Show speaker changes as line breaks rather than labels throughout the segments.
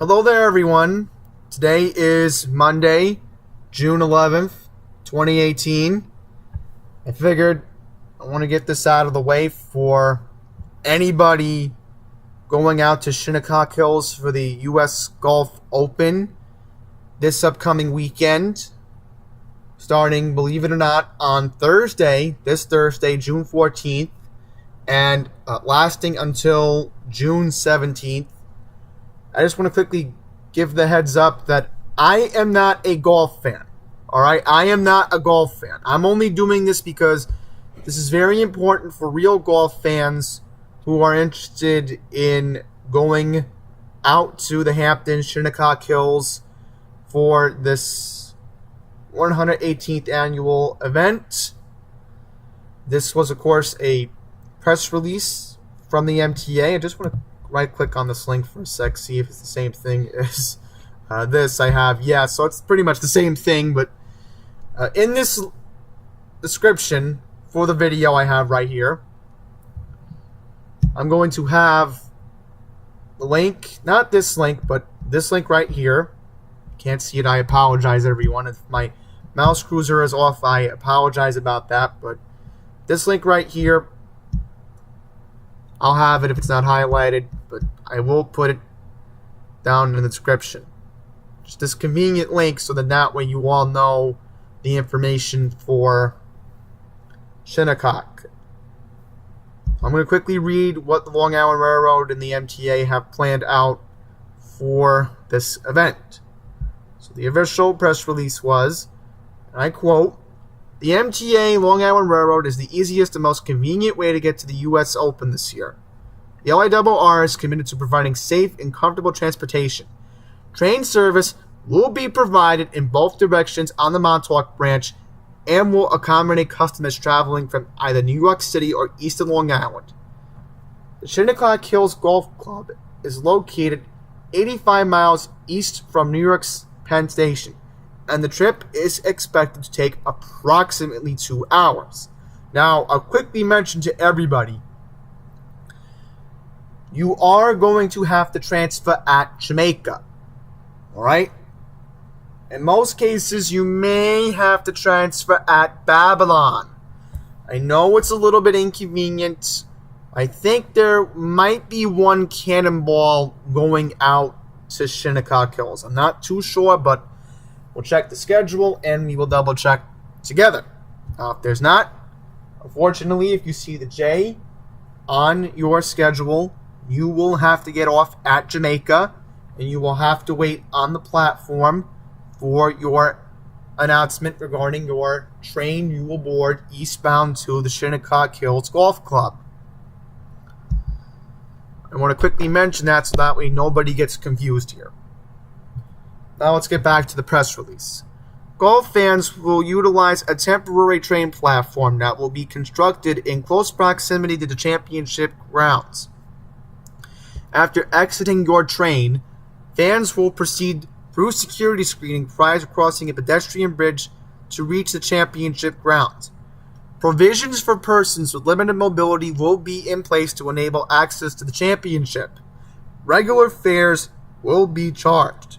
Hello there, everyone. Today is Monday, June 11th, 2018. I figured I want to get this out of the way for anybody going out to Shinnecock Hills for the U.S. Golf Open this upcoming weekend, starting, believe it or not, on this Thursday, June 14th, and lasting until June 17th. I just want to quickly give the heads up that I am not a golf fan. All right? I am not a golf fan. I'm only doing this because this is very important for real golf fans who are interested in going out to the Hamptons, Shinnecock Hills for this 118th annual event. This was, of course, a press release from the MTA. I just want to right-click on this link for a sec, see if it's the same thing as this I have. Yeah, so it's pretty much the same thing, but in this description for the video I have right here, I'm going to have the link, not this link, but this link right here. Can't see it, I apologize, everyone. If my mouse cursor is off, I apologize about that, but this link right here, I'll have it if it's not highlighted, but I will put it down in the description. Just this convenient link so that way you all know the information for Shinnecock. I'm going to quickly read what the Long Island Railroad and the MTA have planned out for this event. So the official press release was, and I quote, "The MTA Long Island Railroad is the easiest and most convenient way to get to the U.S. Open this year. The LIRR is committed to providing safe and comfortable transportation. Train service will be provided in both directions on the Montauk branch and will accommodate customers traveling from either New York City or eastern Long Island. The Shinnecock Hills Golf Club is located 85 miles east from New York's Penn Station, and the trip is expected to take approximately 2 hours." Now, I'll quickly mention to everybody, you are going to have to transfer at Jamaica. Alright? In most cases, you may have to transfer at Babylon. I know it's a little bit inconvenient. I think there might be one cannonball going out to Shinnecock Hills. I'm not too sure, but we'll check the schedule and we will double check together. If there's not, unfortunately, if you see the J on your schedule, you will have to get off at Jamaica and you will have to wait on the platform for your announcement regarding your train you will board eastbound to the Shinnecock Hills Golf Club. I want to quickly mention that so that way nobody gets confused here. Now let's get back to the press release. Golf fans will utilize a temporary train platform that will be constructed in close proximity to the championship grounds. After exiting your train, fans will proceed through security screening prior to crossing a pedestrian bridge to reach the championship grounds. Provisions for persons with limited mobility will be in place to enable access to the championship. Regular fares will be charged.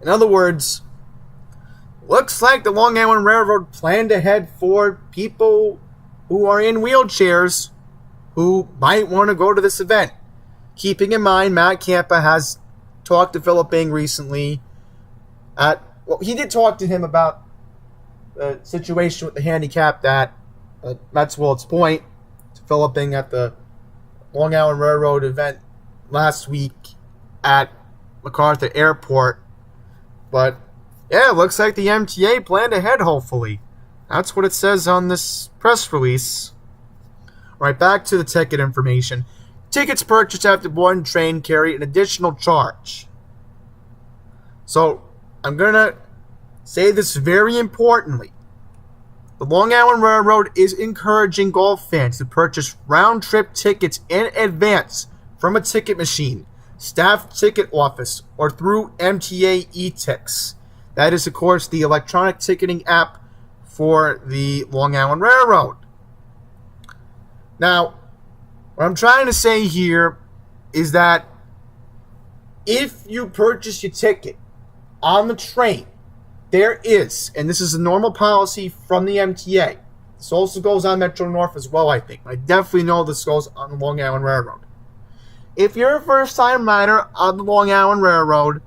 In other words, looks like the Long Island Railroad planned ahead for people who are in wheelchairs who might want to go to this event. Keeping in mind, Matt Campa has talked to Philip Bing recently. He did talk to him about the situation with the handicapped at Mets Willets Point, to Philip Bing at the Long Island Railroad event last week at MacArthur Airport. But yeah, it looks like the MTA planned ahead, hopefully. That's what it says on this press release. All right, back to the ticket information. Tickets purchased after boarding train carry an additional charge. So, I'm going to say this very importantly. The Long Island Railroad is encouraging golf fans to purchase round-trip tickets in advance from a ticket machine, staff ticket office, or through MTA eTix. That is, of course, the electronic ticketing app for the Long Island Railroad. Now, what I'm trying to say here is that if you purchase your ticket on the train, there is, and this is a normal policy from the MTA. This also goes on Metro North as well, I think. I definitely know this goes on the Long Island Railroad. If you're a first-time rider on the Long Island Railroad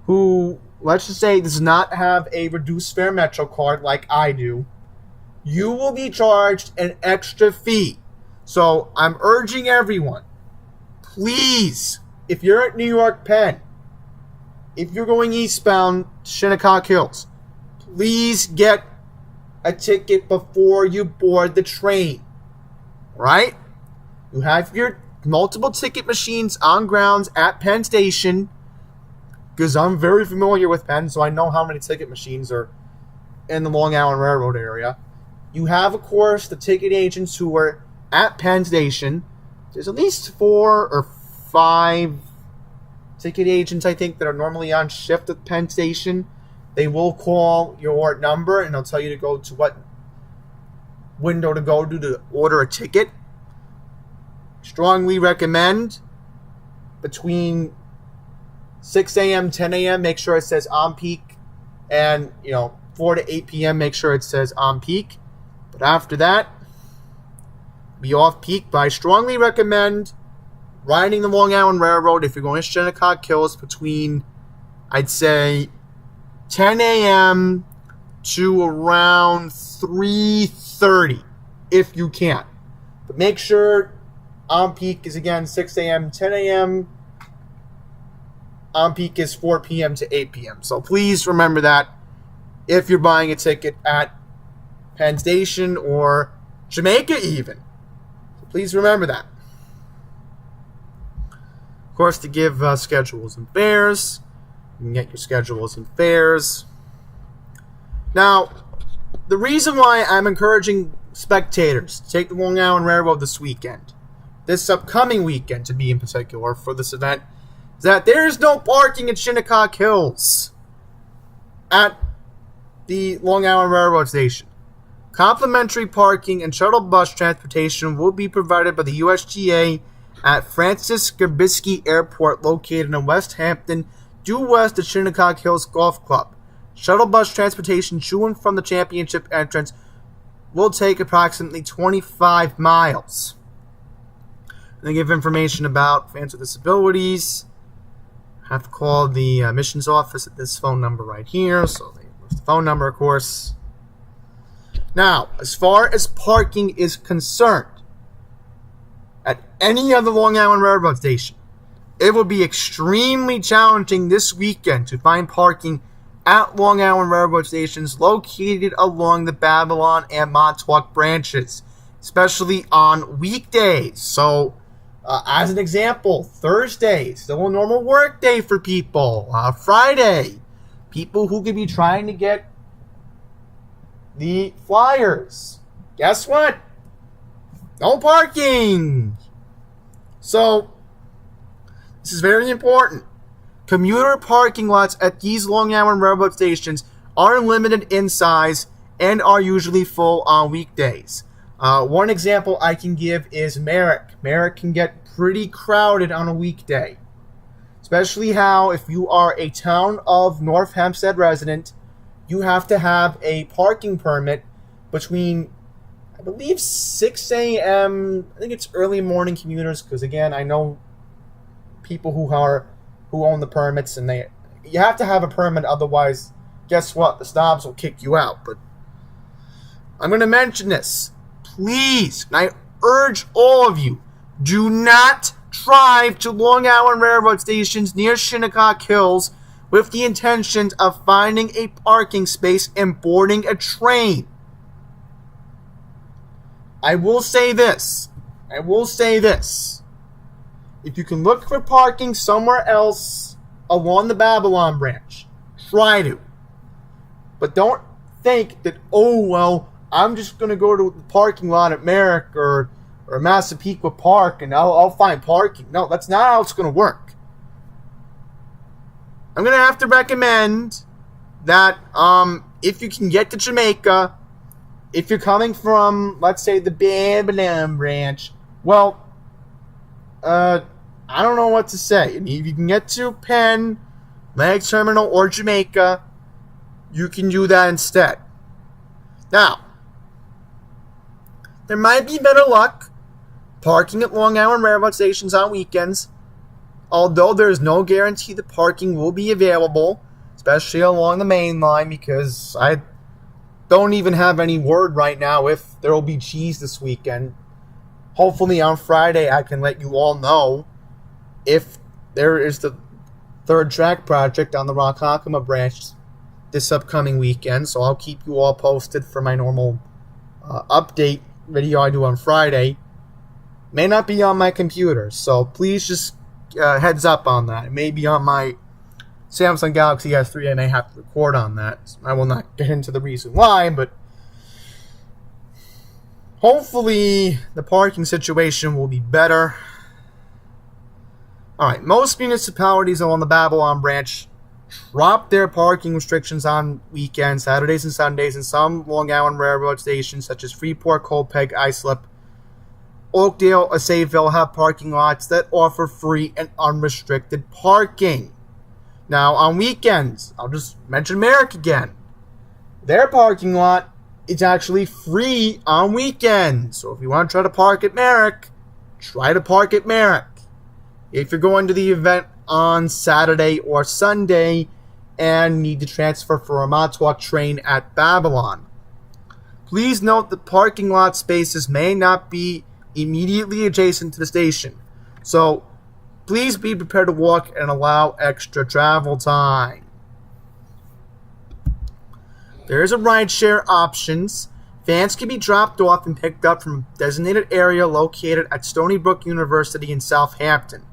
who, let's just say, does not have a reduced fare Metro card like I do, you will be charged an extra fee. So I'm urging everyone, please, if you're at New York Penn, if you're going eastbound to Shinnecock Hills, please get a ticket before you board the train. Right? You have your multiple ticket machines on grounds at Penn Station, because I'm very familiar with Penn, so I know how many ticket machines are in the Long Island Railroad area. You have, of course, the ticket agents who are at Penn Station. There's at least 4 or 5 ticket agents, I think, that are normally on shift at Penn Station. They will call your number and they'll tell you to go to what window to go to order a ticket. Strongly recommend between 6 a.m., 10 a.m., make sure it says on peak, and 4 to 8 p.m., make sure it says on peak. But after that, be off peak. But I strongly recommend riding the Long Island Railroad if you're going to Shinnecock Hills between, I'd say, 10 a.m. to around 3:30 if you can. But make sure on peak is, again, 6 a.m., 10 a.m. On peak is 4 p.m. to 8 p.m. So please remember that if you're buying a ticket at Penn Station or Jamaica even. So please remember that. Of course, to give schedules and fares, you can get your schedules and fares. Now, the reason why I'm encouraging spectators to take the Long Island Railroad this upcoming weekend to be in particular for this event, is that there is no parking at Shinnecock Hills at the Long Island Railroad station. Complimentary parking and shuttle bus transportation will be provided by the USGA at Francis Gabisky Airport, located in West Hampton, due west of Shinnecock Hills Golf Club. Shuttle bus transportation to and from the championship entrance will take approximately 25 miles. They give information about fans with disabilities. Have to call the admissions office at this phone number right here. So they list the phone number, of course. Now, as far as parking is concerned, at any other Long Island Railroad station, it will be extremely challenging this weekend to find parking at Long Island Railroad stations located along the Babylon and Montauk branches, especially on weekdays. So, as an example, Thursday, still a normal work day for people. Friday, people who could be trying to get the flyers. Guess what? No parking. So, this is very important. Commuter parking lots at these Long Island Railroad stations are limited in size and are usually full on weekdays. One example I can give is Merrick. Merrick can get pretty crowded on a weekday. Especially how, if you are a town of North Hempstead resident, you have to have a parking permit between, I believe, 6 a.m. I think it's early morning commuters, because again, I know people who own the permits, and you have to have a permit, otherwise, guess what? The snobs will kick you out. But I'm going to mention this. Please, and I urge all of you, do not drive to Long Island Railroad stations near Shinnecock Hills with the intention of finding a parking space and boarding a train. I will say this. If you can look for parking somewhere else along the Babylon branch, try to. But don't think that, I'm just going to go to the parking lot at Merrick or Massapequa Park and I'll find parking. No, that's not how it's going to work. I'm going to have to recommend that if you can get to Jamaica, if you're coming from, let's say, the Babylon branch, I don't know what to say. And if you can get to Penn, Leg Terminal, or Jamaica, you can do that instead. Now, there might be better luck parking at Long Island Railroad stations on weekends, although there is no guarantee the parking will be available, especially along the main line, because I don't even have any word right now if there will be cheese this weekend. Hopefully on Friday I can let you all know if there is the third track project on the Ronkonkoma branch this upcoming weekend, so I'll keep you all posted for my normal update video I do on Friday. May not be on my computer, so please just heads up on that. It may be on my Samsung Galaxy S3. I may have to record on that. I will not get into the reason why, but hopefully the parking situation will be better. Alright, most municipalities along the Babylon branch dropped their parking restrictions on weekends, Saturdays and Sundays, and some Long Island Railroad stations such as Freeport, Copiague, Islip, Oakdale, Assayville have parking lots that offer free and unrestricted parking. Now, on weekends, I'll just mention Merrick again. Their parking lot is actually free on weekends. So if you want to try to park at Merrick, try to park at Merrick. If you're going to the event on Saturday or Sunday and need to transfer for a Montauk train at Babylon, please note that parking lot spaces may not be immediately adjacent to the station. So please be prepared to walk and allow extra travel time. There is a rideshare options. Fans can be dropped off and picked up from a designated area located at Stony Brook University in Southampton.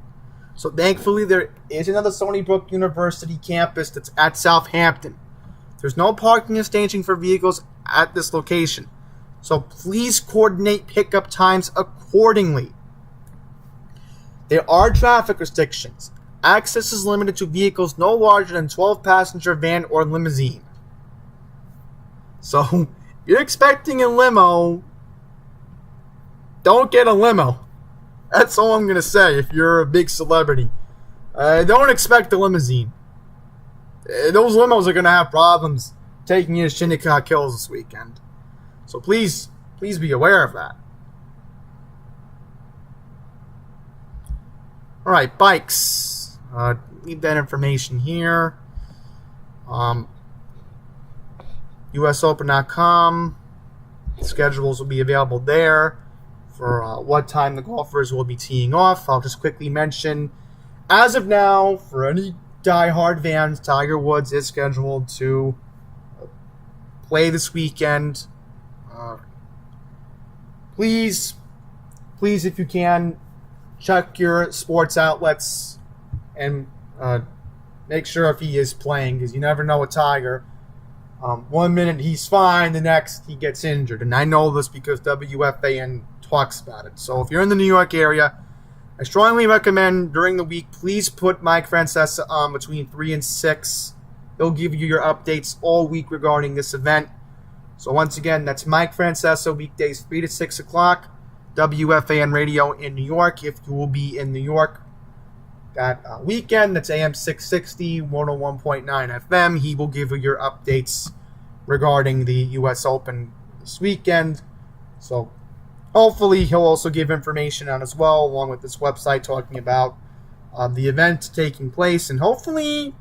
So thankfully there is another Stony Brook University campus that's at Southampton. There's no parking or staging for vehicles at this location. So please coordinate pickup times accordingly. There are traffic restrictions. Access is limited to vehicles no larger than 12-passenger van or limousine. So, if you're expecting a limo, don't get a limo. That's all I'm going to say if you're a big celebrity. Don't expect a limousine. Those limos are going to have problems taking you to Shinnecock Hills this weekend. So please be aware of that. Alright, bikes. Leave that information here. USOpen.com. Schedules will be available there for what time the golfers will be teeing off. I'll just quickly mention, as of now, for any diehard fans, Tiger Woods is scheduled to play this weekend. Please, if you can, check your sports outlets and make sure if he is playing, because you never know with Tiger. 1 minute he's fine, the next he gets injured. And I know this because WFAN talks about it. So if you're in the New York area, I strongly recommend during the week, please put Mike Francesa on between 3 and 6. He'll give you your updates all week regarding this event. So once again, that's Mike Francesa, weekdays 3 to 6 o'clock, WFAN Radio in New York. If you will be in New York that weekend, that's AM 660, 101.9 FM. He will give you your updates regarding the U.S. Open this weekend. So hopefully he'll also give information on as well, along with this website talking about the event taking place. And hopefully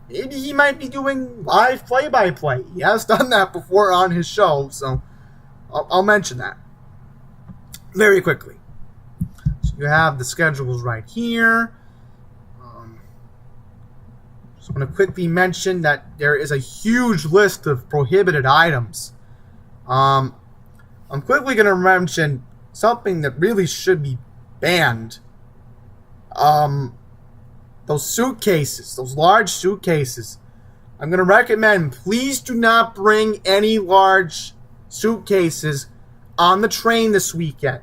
maybe he might be doing live play-by-play. He has done that before on his show, so I'll mention that very quickly. So you have the schedules right here. Just want to quickly mention that there is a huge list of prohibited items. I'm quickly going to mention something that really should be banned. Those suitcases, those large suitcases. I'm going to recommend, please do not bring any large suitcases on the train this weekend.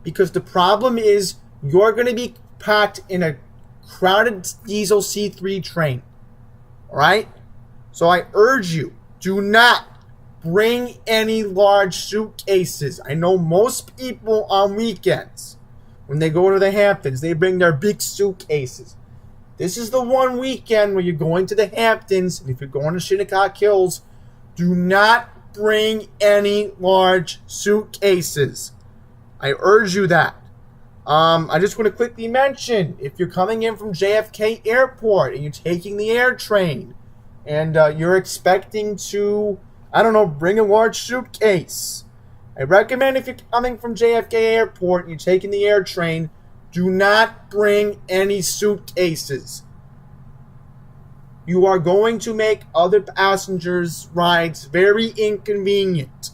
Because the problem is you're going to be packed in a crowded diesel C3 train. Alright? So I urge you, do not bring any large suitcases. I know most people on weekends, when they go to the Hamptons, they bring their big suitcases. This is the one weekend where you're going to the Hamptons, and if you're going to Shinnecock Hills, do not bring any large suitcases. I urge you that. I just want to quickly mention, if you're coming in from JFK Airport and you're taking the air train, and you're expecting to, bring a large suitcase, I recommend if you're coming from JFK Airport and you're taking the air train, do not bring any suitcases. You are going to make other passengers' rides very inconvenient.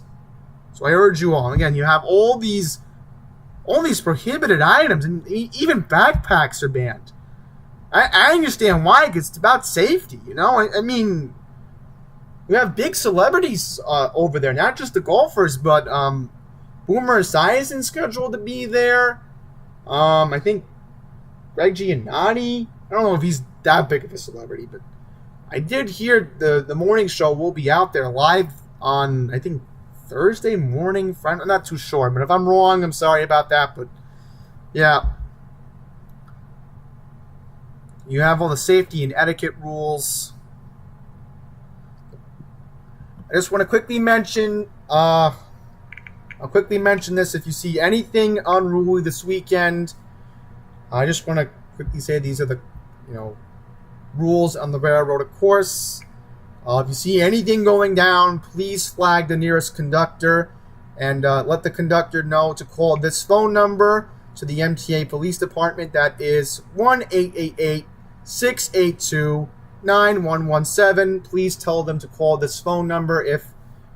So I urge you all. Again, you have all these prohibited items, and even backpacks are banned. I understand why, because it's about safety, I mean, we have big celebrities over there, not just the golfers, but Boomer Esiason's scheduled to be there. I think Greg Giannotti. I don't know if he's that big of a celebrity, but I did hear the morning show will be out there live on, I think, Thursday morning. I'm not too sure, but if I'm wrong, I'm sorry about that. But yeah, you have all the safety and etiquette rules. I just want to quickly mention, I'll quickly mention this. If you see anything unruly this weekend, I just want to quickly say these are the, rules on the railroad, of course. If you see anything going down, please flag the nearest conductor and let the conductor know to call this phone number to the MTA Police Department. That is 1-888-682-9117. Please tell them to call this phone number if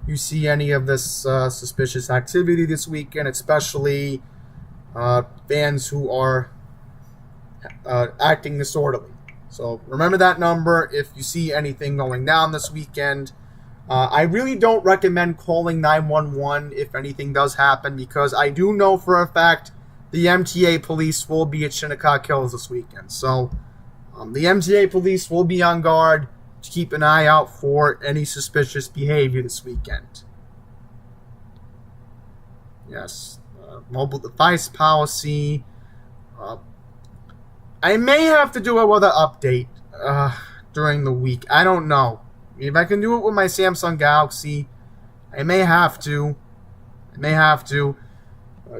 you see any of this suspicious activity this weekend, especially fans who are acting disorderly. So remember that number if you see anything going down this weekend. I really don't recommend calling 911 if anything does happen, because I do know for a fact the MTA police will be at Shinnecock Hills this weekend. So the MTA police will be on guard to keep an eye out for any suspicious behavior this weekend. Yes, mobile device policy. I may have to do a weather update during the week. I don't know. If I can do it with my Samsung Galaxy, I may have to.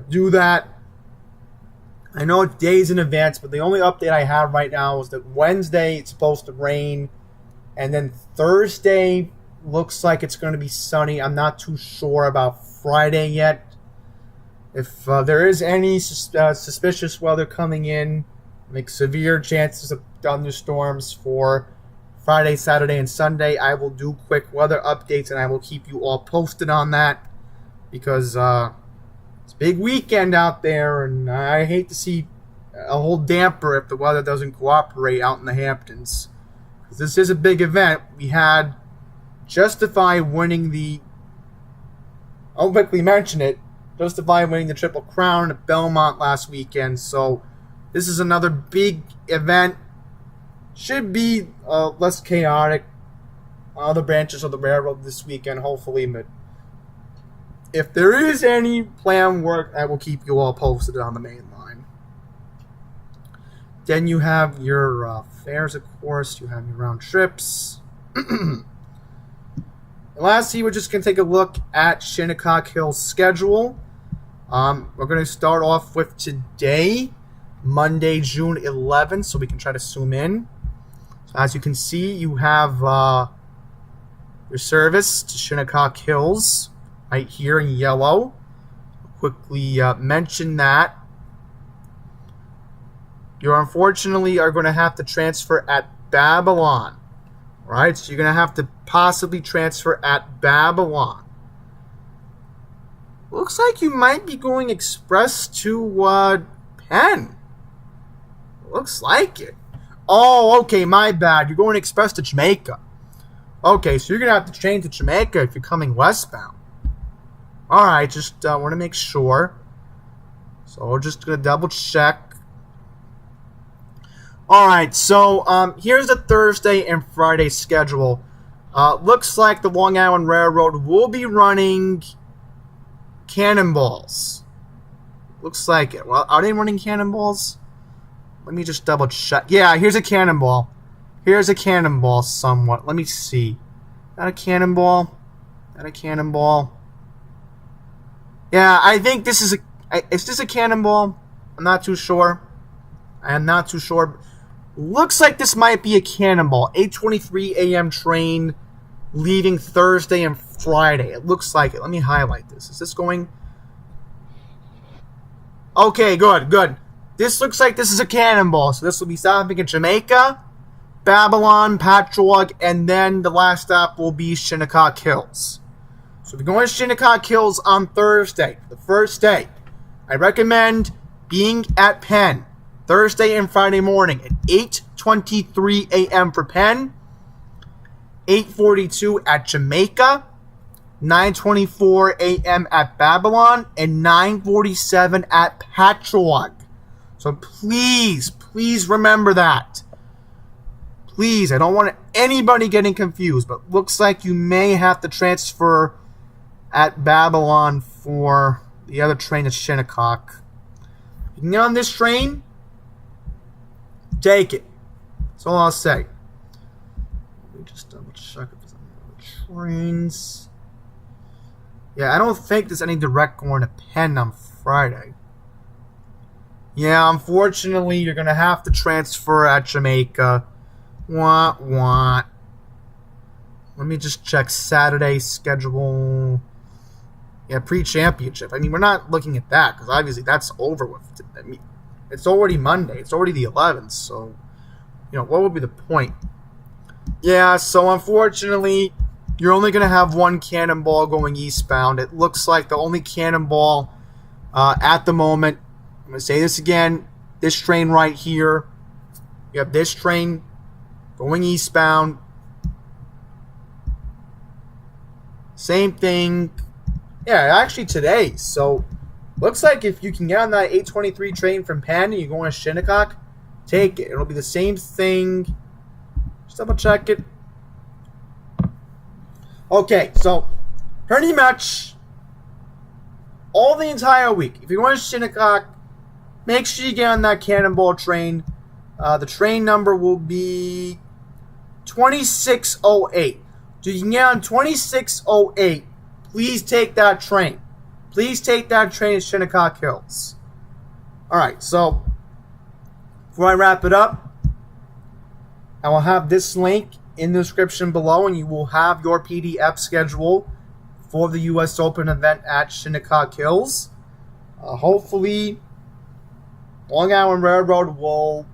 Do that. I know it's days in advance, but the only update I have right now is that Wednesday it's supposed to rain, and then Thursday looks like it's going to be sunny. I'm not too sure about Friday yet. If there is any suspicious weather coming in, like severe chances of thunderstorms for Friday, Saturday, and Sunday, I will do quick weather updates, and I will keep you all posted on that, because it's a big weekend out there, and I hate to see a whole damper if the weather doesn't cooperate out in the Hamptons. Because this is a big event. We had Justify winning I'll quickly mention it, Justify winning the Triple Crown at Belmont last weekend, so this is another big event. Should be less chaotic on other branches of the railroad this weekend, hopefully. But if there is any planned work, I will keep you all posted on the main line. Then you have your fares, of course. You have your round trips. And lastly, we're just going to take a look at Shinnecock Hill's schedule. We're going to start off with today, Monday, June 11th, so we can try to zoom in. So as you can see, you have your service to Shinnecock Hills right here in yellow. I'll quickly mention that you unfortunately are going to have to transfer at Babylon. Right? So you're going to have to possibly transfer at Babylon. Looks like you might be going express to Penn. Looks like it. Oh, okay, my bad. You're going express to Jamaica. Okay, so you're going to have to change to Jamaica if you're coming westbound. Alright, just want to make sure. So we're just going to double check. Alright, so here's the Thursday and Friday schedule. Looks like the Long Island Railroad will be running Cannonballs. Looks like it. Well, are they running cannonballs? Let me just double check. Yeah, here's a cannonball. Here's a cannonball somewhat. Let me see. Not a cannonball. Not a cannonball. Yeah, I think this is a... Is this a cannonball? I'm not too sure. I am not too sure. Looks like this might be a cannonball. 8:23 a.m. train leaving Thursday and Friday. It looks like it. Let me highlight this. Is this going... Okay, good, good. This looks like this is a cannonball. So this will be stopping in Jamaica, Babylon, Patchogue, and then the last stop will be Shinnecock Hills. So if you're going to Shinnecock Hills on Thursday, the first day, I recommend being at Penn Thursday and Friday morning at 8:23 a.m. for Penn, 8:42 at Jamaica, 9:24 a.m. at Babylon, and 9:47 at Patchogue. So please, please remember that. Please, I don't want anybody getting confused, but looks like you may have to transfer at Babylon for the other train at Shinnecock. You can get on this train, take it. That's all I'll say. Let me just double check if there's any other trains. Yeah, I don't think there's any direct going to Penn on Friday. Yeah, unfortunately, you're going to have to transfer at Jamaica. What? Let me just check Saturday schedule. Yeah, pre-championship. I mean, we're not looking at that because obviously that's over with. I mean, it's already Monday. It's already the 11th. So, you know, what would be the point? Yeah, so unfortunately, you're only going to have one cannonball going eastbound. It looks like the only cannonball at the moment, I'm going to say this again, this train right here. You have this train going eastbound. Same thing. Yeah, actually today. So, looks like if you can get on that 8:23 train from Penn and you're going to Shinnecock, take it. It'll be the same thing. Just double check it. Okay, so pretty much all the entire week, if you're going to Shinnecock, make sure you get on that cannonball train. The train number will be 2608. So you can get on 2608. Please take that train. Please take that train to Shinnecock Hills. Alright, so before I wrap it up, I will have this link in the description below, and you will have your PDF schedule for the U.S. Open event at Shinnecock Hills. Hopefully, Long Island Railroad will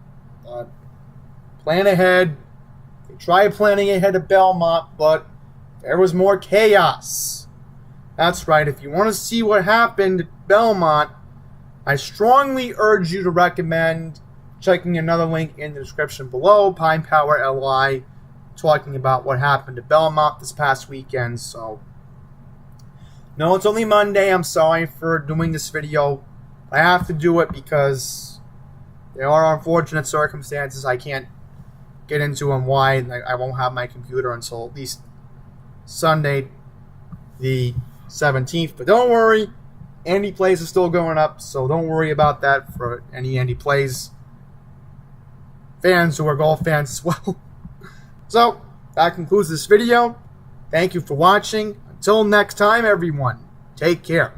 plan ahead. They tried planning ahead at Belmont, but there was more chaos. That's right. If you want to see what happened at Belmont, I strongly urge you to recommend checking another link in the description below, Pine Power LI, talking about what happened at Belmont this past weekend. So, no, it's only Monday. I'm sorry for doing this video. I have to do it because there are unfortunate circumstances. I can't get into and why I won't have my computer until at least Sunday the 17th. But don't worry, Andy Plays is still going up, so don't worry about that for any Andy Plays fans who are golf fans as well. So, that concludes this video. Thank you for watching. Until next time, everyone, take care.